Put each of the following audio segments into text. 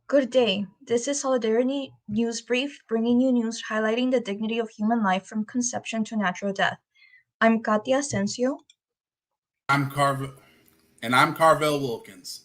Good day. This is Solidarity News Brief, bringing you news highlighting the dignity of human life from conception to natural death. I'm Katia, Ascencio. I'm Carvell, and I'm Carvell Wilkins.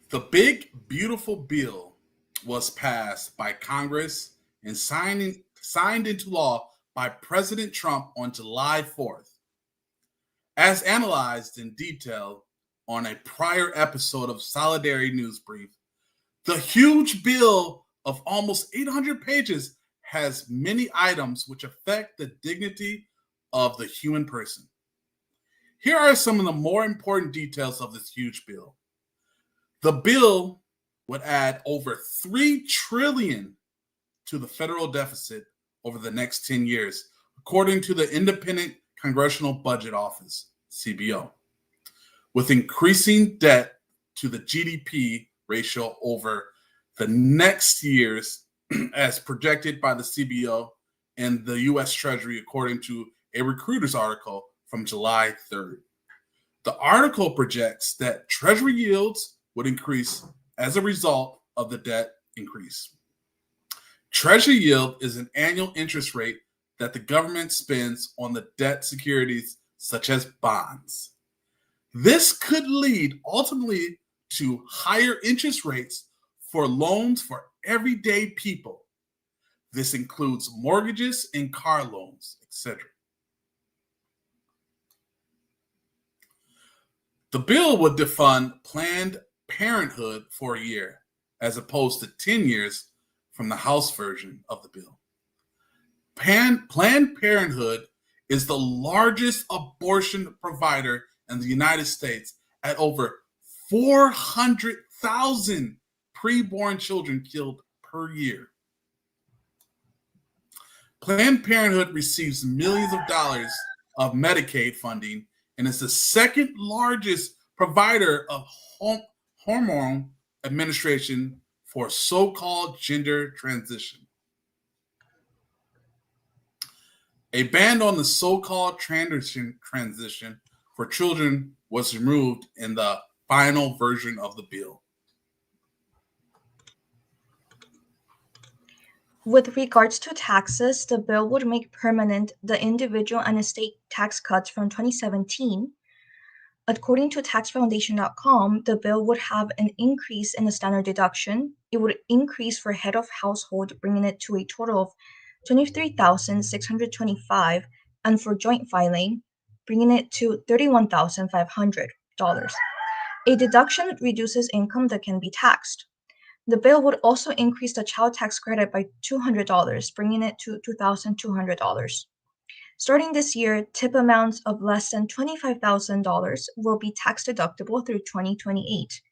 The big, beautiful bill was passed by Congress and signed into law by President Trump on July 4th. As analyzed in detail on a prior episode of Solidarity News Brief, the huge bill of almost 800 pages has many items which affect the dignity of the human person. Here are some of the more important details of this huge bill. The bill would add over $3 trillion to the federal deficit over the next 10 years, according to the Independent Congressional Budget Office, CBO, with increasing debt to the GDP ratio over the next years as projected by the CBO and the U.S. Treasury, according to a Recruiter's article from July 3rd. The article projects that Treasury yields would increase as a result of the debt increase. Treasury yield is an annual interest rate that the government spends on the debt securities such as bonds. This could lead ultimately to higher interest rates for loans for everyday people. This includes mortgages and car loans, etc. The bill would defund Planned Parenthood for a year, as opposed to 10 years from the House version of the bill. Planned Parenthood is the largest abortion provider in the United States at over 400,000 preborn children killed per year. Planned Parenthood receives millions of dollars of Medicaid funding and is the second largest provider of hormone administration for so-called gender transition. A ban on the so-called transition for children was removed in the final version of the bill. With regards to taxes, the bill would make permanent the individual and estate tax cuts from 2017. According to taxfoundation.com, the bill would have an increase in the standard deduction. It would increase for head of household, bringing it to a total of $23,625, and for joint filing, bringing it to $31,500. A deduction reduces income that can be taxed. The bill would also increase the child tax credit by $200, bringing it to $2,200. Starting this year, tip amounts of less than $25,000 will be tax deductible through 2028.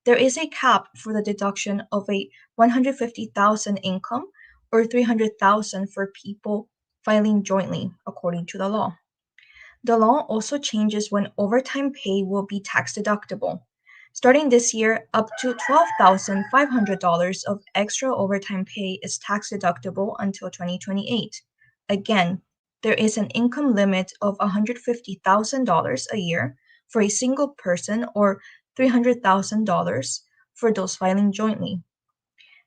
There is a cap for the deduction of a $150,000 income or $300,000 for people filing jointly, according to the law. The law also changes when overtime pay will be tax deductible. Starting this year, up to $12,500 of extra overtime pay is tax deductible until 2028. Again, there is an income limit of $150,000 a year for a single person or $300,000 for those filing jointly.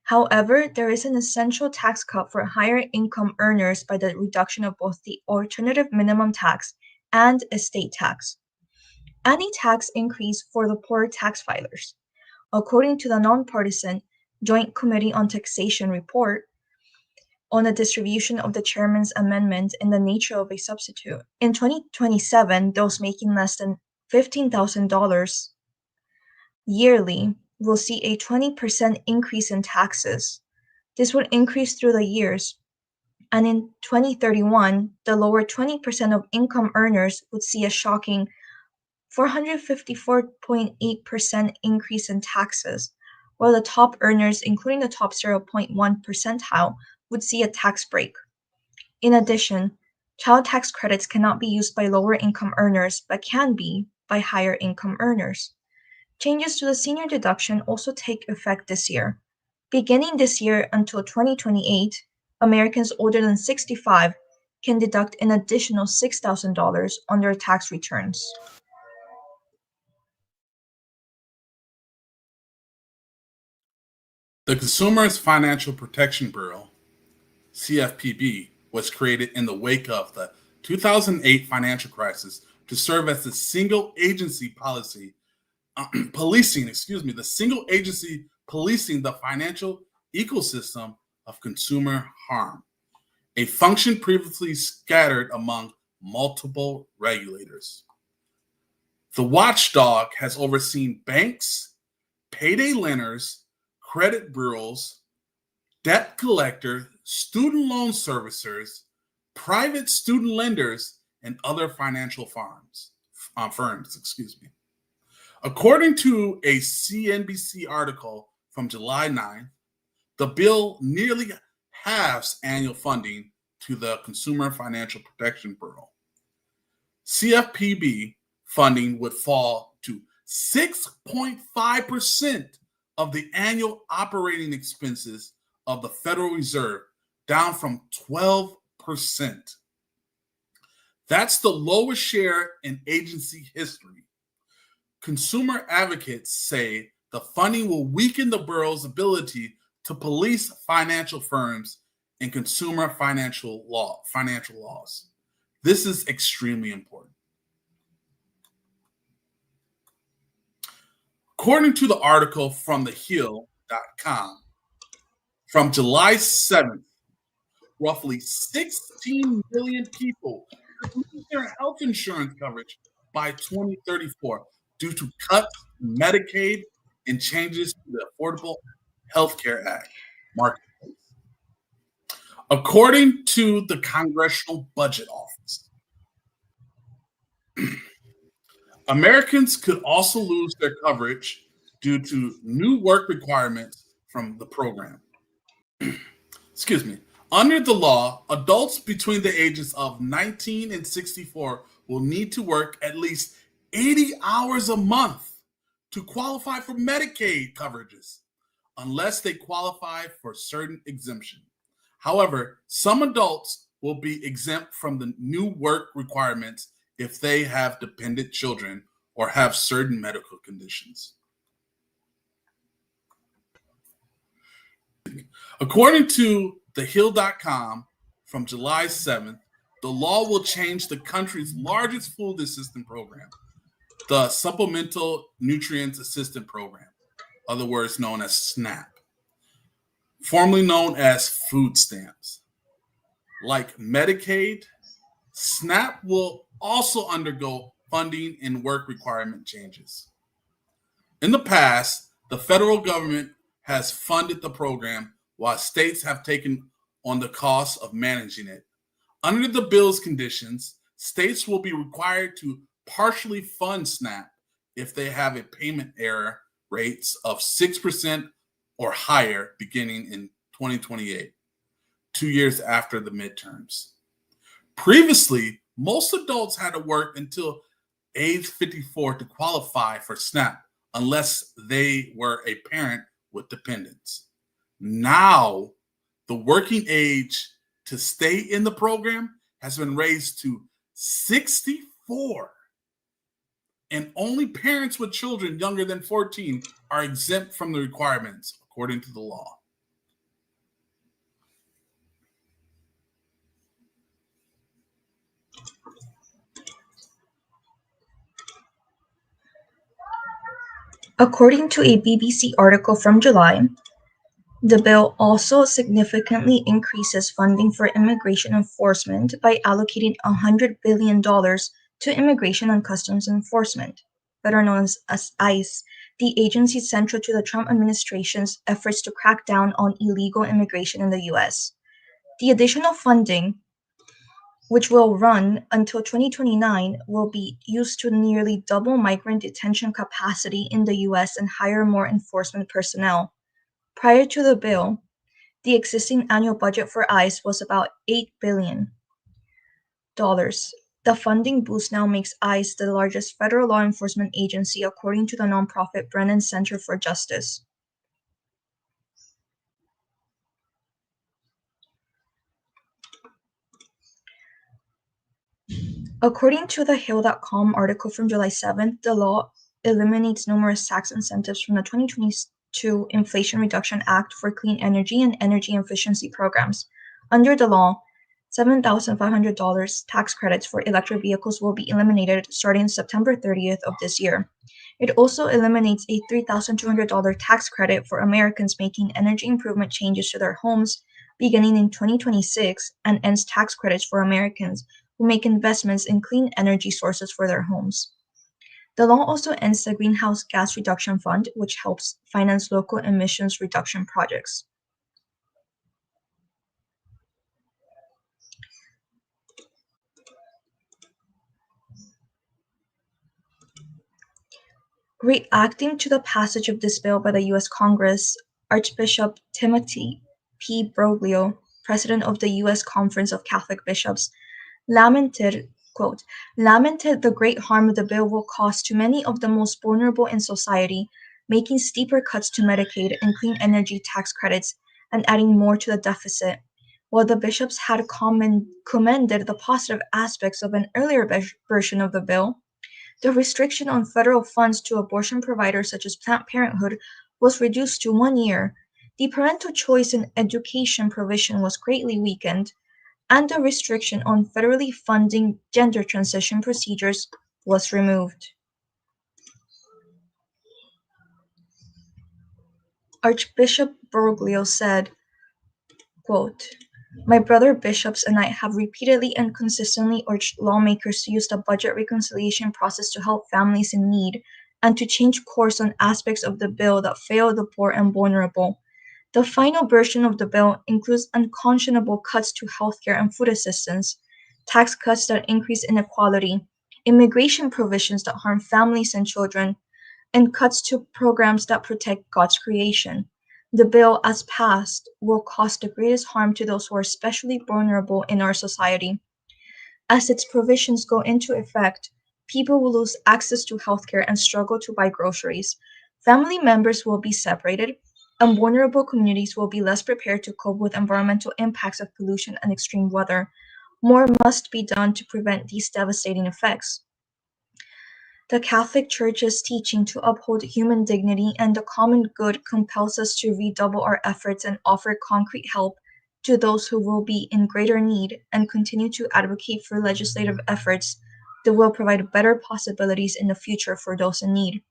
However, there is an essential tax cut for higher income earners by the reduction of both the alternative minimum tax and estate tax. Any tax increase for the poor tax filers. According to the nonpartisan Joint Committee on Taxation report on the distribution of the chairman's amendment in the nature of a substitute, in 2027, those making less than $15,000 yearly will see a 20% increase in taxes. This would increase through the years And in 2031, the lower 20% of income earners would see a shocking 454.8% increase in taxes, while the top earners, including the top 0.1 percentile, would see a tax break. In addition, child tax credits cannot be used by lower income earners but can be by higher income earners. Changes to the senior deduction also take effect this year. Beginning this year until 2028, Americans older than 65 can deduct an additional $6,000 on their tax returns. The Consumers Financial Protection Bureau, CFPB, was created in the wake of the 2008 financial crisis to serve as the single agency policing the financial ecosystem of consumer harm, a function previously scattered among multiple regulators. The watchdog has overseen banks, payday lenders, credit bureaus, debt collectors, student loan servicers, private student lenders, and other financial firms. According to a CNBC article from July 9th, the bill nearly halves annual funding to the Consumer Financial Protection Bureau. CFPB funding would fall to 6.5% of the annual operating expenses of the Federal Reserve, down from 12%. That's the lowest share in agency history. Consumer advocates say the funding will weaken the Bureau's ability to police financial firms and consumer financial laws. This is extremely important. According to the article from thehill.com, from July 7th, roughly 16 million people lose their health insurance coverage by 2034 due to cuts in Medicaid and changes to the Affordable Health Care Act marketplace. According to the Congressional Budget Office, Americans could also lose their coverage due to new work requirements from the program. Excuse me. Under the law, adults between the ages of 19 and 64 will need to work at least 80 hours a month to qualify for Medicaid coverages, unless they qualify for certain exemption. However, some adults will be exempt from the new work requirements if they have dependent children or have certain medical conditions. According to thehill.com from July 7th, the law will change the country's largest food assistance program, the Supplemental Nutrients Assistance Program, other words known as SNAP, formerly known as food stamps. Like Medicaid, SNAP will also undergo funding and work requirement changes. In the past, the federal government has funded the program while states have taken on the cost of managing it. Under the bill's conditions, states will be required to partially fund SNAP if they have a payment error rates of 6% or higher beginning in 2028, 2 years after the midterms. Previously, most adults had to work until age 54 to qualify for SNAP unless they were a parent with dependents. Now, the working age to stay in the program has been raised to 64, and only parents with children younger than 14 are exempt from the requirements, according to the law. According to a BBC article from July, the bill also significantly increases funding for immigration enforcement by allocating $100 billion to Immigration and Customs Enforcement, better known as ICE, the agency central to the Trump administration's efforts to crack down on illegal immigration in the U.S. The additional funding, which will run until 2029, will be used to nearly double migrant detention capacity in the US and hire more enforcement personnel. Prior to the bill, the existing annual budget for ICE was about $8 billion. The funding boost now makes ICE the largest federal law enforcement agency, according to the nonprofit Brennan Center for Justice. According to the Hill.com article from July 7th, the law eliminates numerous tax incentives from the 2022 Inflation Reduction Act for clean energy and energy efficiency programs. Under the law, $7,500 tax credits for electric vehicles will be eliminated starting September 30th of this year. It also eliminates a $3,200 tax credit for Americans making energy improvement changes to their homes beginning in 2026 and ends tax credits for Americans who make investments in clean energy sources for their homes. The law also ends the Greenhouse Gas Reduction Fund, which helps finance local emissions reduction projects. Reacting to the passage of this bill by the U.S. Congress, Archbishop Timothy P. Broglio, president of the U.S. Conference of Catholic Bishops, lamented the great harm the bill will cause to many of the most vulnerable in society, making steeper cuts to Medicaid and clean energy tax credits and adding more to the deficit. While the bishops had commended the positive aspects of an earlier version of the bill, the restriction on federal funds to abortion providers such as Planned Parenthood was reduced to 1 year. The parental choice in education provision was greatly weakened, and the restriction on federally funding gender transition procedures was removed. Archbishop Bergoglio said, quote, "My brother bishops and I have repeatedly and consistently urged lawmakers to use the budget reconciliation process to help families in need and to change course on aspects of the bill that fail the poor and vulnerable. The final version of the bill includes unconscionable cuts to healthcare and food assistance, tax cuts that increase inequality, immigration provisions that harm families and children, and cuts to programs that protect God's creation. The bill, as passed, will cause the greatest harm to those who are especially vulnerable in our society. As its provisions go into effect, people will lose access to healthcare and struggle to buy groceries. Family members will be separated, and vulnerable communities will be less prepared to cope with environmental impacts of pollution and extreme weather. More must be done to prevent these devastating effects. The Catholic Church's teaching to uphold human dignity and the common good compels us to redouble our efforts and offer concrete help to those who will be in greater need and continue to advocate for legislative efforts that will provide better possibilities in the future for those in need."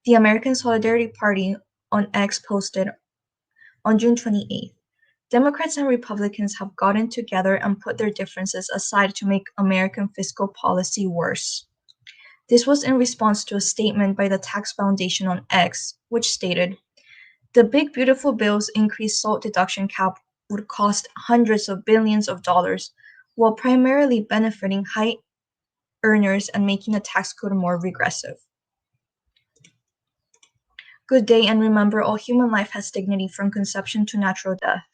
The American Solidarity Party on X posted on June 28th, "Democrats and Republicans have gotten together and put their differences aside to make American fiscal policy worse." This was in response to a statement by the Tax Foundation on X, which stated, "The Big Beautiful Bill's increased SALT deduction cap would cost hundreds of billions of dollars, while primarily benefiting high earners and making the tax code more regressive." Good day, and remember, all human life has dignity from conception to natural death.